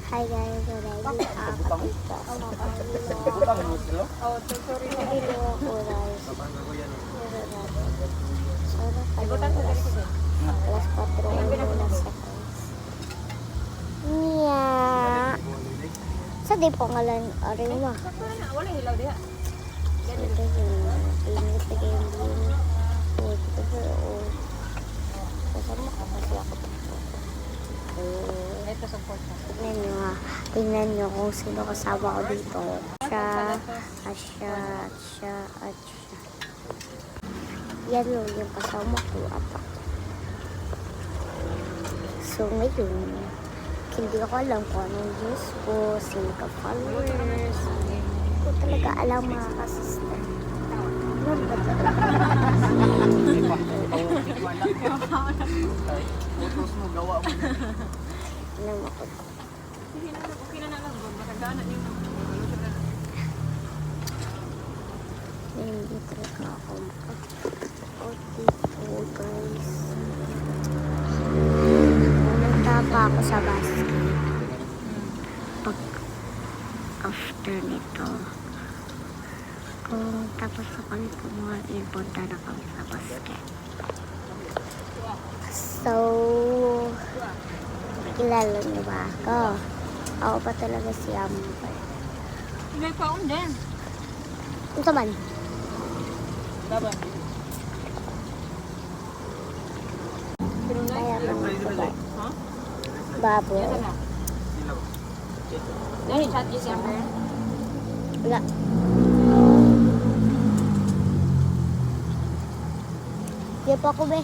Hi guys, already nakakapita sa kanila. Butang mo sila? Nabilo ako guys. Sana kayo alas 4 na seconds. Nia. Sa di pangalan Ariwa. Wala hilaw diha. Ito yung pinit na game din. Ito pero kasama ka kasi ako. Ito support na. Tingnan nyo kung sino kasama ko dito. Siya. Yan yung kasama ko at ako. So ngayon, hindi ko alam kung anong news ko, sino ka followers. Hindi ko talaga alam mga kasista. Ano ba talaga? Photos mo, gawa mo. Ano ako? Okay na lang. Matandaan na niyo. Hindi talaga ako makapag-dito guys. Nagtapa ako sa basket. Pag after nito, kung tapos ako nito mga punta na kami sa basket. So, kilala niyo ba ako? Ako pa talaga si Amber. May paon din. Ito man. Laban. Kaya mga sabay. Ha? Babo. Yan na. Dahil chat is Amber. Wala. Di pa ako be.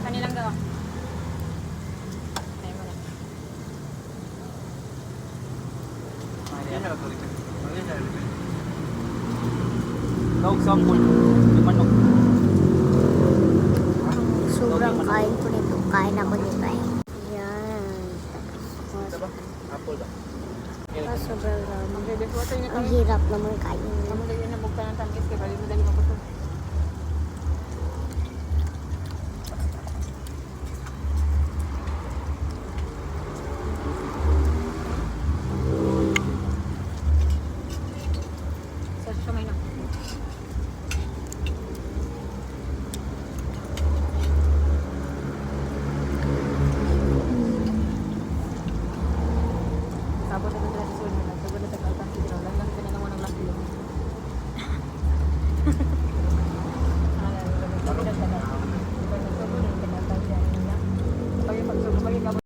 Kanilang daw. Tayo mo na. Tawag sampol. Yung manok. Sobrang kain ko nito. Kain ako nito eh. Yan. Apple ba? Sobrang Mag-best water niyo ang hirap naman kainin